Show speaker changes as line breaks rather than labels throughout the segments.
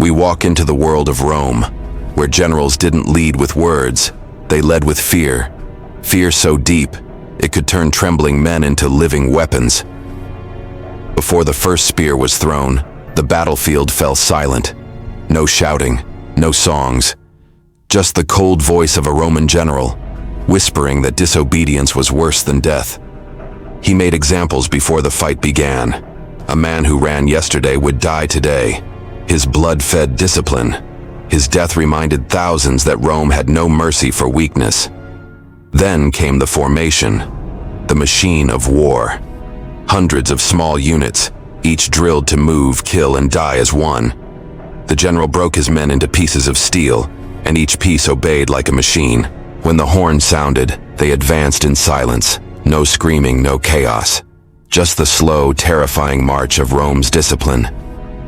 We walk into the world of Rome, where generals didn't lead with words, they led with fear. Fear so deep, it could turn trembling men into living weapons. Before the first spear was thrown, the battlefield fell silent. No shouting, no songs, just the cold voice of a Roman general, whispering that disobedience was worse than death. He made examples before the fight began. A man who ran yesterday would die today. His blood fed discipline. His death reminded thousands that Rome had no mercy for weakness. Then came the formation, the machine of war. Hundreds of small units, each drilled to move, kill, and die as one. The general broke his men into pieces of steel, and each piece obeyed like a machine. When the horn sounded, they advanced in silence. No screaming, no chaos. Just the slow, terrifying march of Rome's discipline.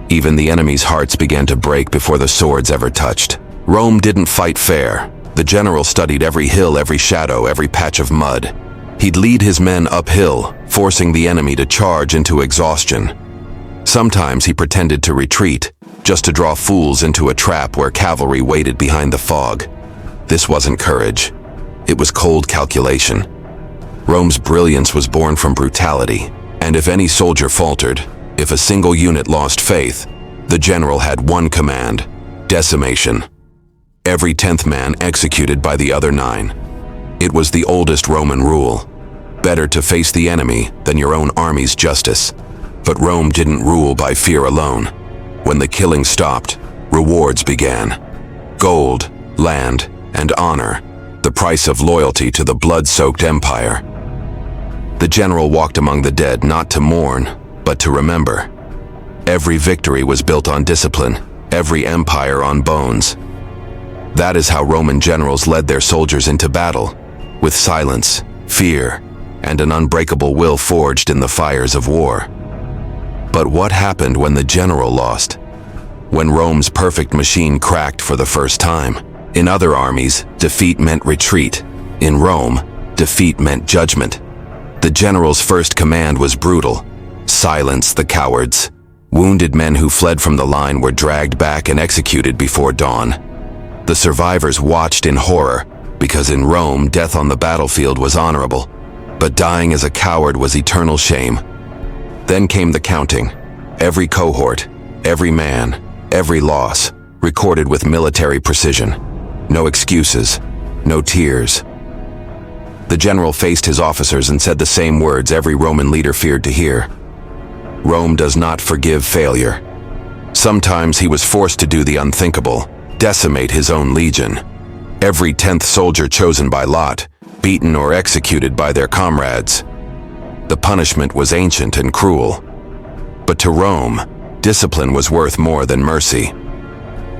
Even the enemy's hearts began to break before the swords ever touched. Rome didn't fight fair. The general studied every hill, every shadow, every patch of mud. He'd lead his men uphill, forcing the enemy to charge into exhaustion. Sometimes he pretended to retreat, just to draw fools into a trap where cavalry waited behind the fog. This wasn't courage. It was cold calculation. Rome's brilliance was born from brutality, and if any soldier faltered, if a single unit lost faith, the general had one command: decimation. Every 10th man executed by the other 9. It was the oldest Roman rule. Better to face the enemy than your own army's justice. But Rome didn't rule by fear alone. When the killing stopped, rewards began. Gold, land, and honor, the price of loyalty to the blood-soaked empire. The general walked among the dead not to mourn, but to remember. Every victory was built on discipline, every empire on bones. That is how Roman generals led their soldiers into battle, with silence, fear, and an unbreakable will forged in the fires of war. But what happened when the general lost? When Rome's perfect machine cracked for the first time? In other armies, defeat meant retreat. In Rome, defeat meant judgment. The general's first command was brutal: silence the cowards. Wounded men who fled from the line were dragged back and executed before dawn. The survivors watched in horror, because in Rome, death on the battlefield was honorable, but dying as a coward was eternal shame. Then came the counting. Every cohort, every man, every loss, recorded with military precision. No excuses, no tears. The general faced his officers and said the same words every Roman leader feared to hear. Rome does not forgive failure. Sometimes he was forced to do the unthinkable: decimate his own legion. Every 10th soldier chosen by lot, beaten or executed by their comrades. The punishment was ancient and cruel. But to Rome, discipline was worth more than mercy.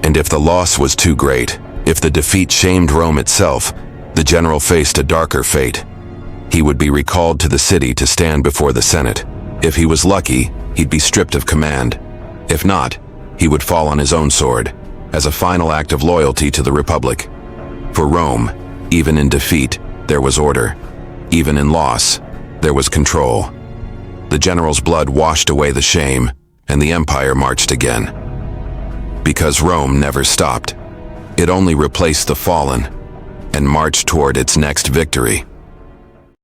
And if the loss was too great, if the defeat shamed Rome itself, the general faced a darker fate. He would be recalled to the city to stand before the Senate. If he was lucky, he'd be stripped of command. If not, he would fall on his own sword, as a final act of loyalty to the Republic. For Rome, even in defeat, there was order. Even in loss, there was control. The general's blood washed away the shame, and the empire marched again. Because Rome never stopped. It only replaced the fallen, and marched toward its next victory.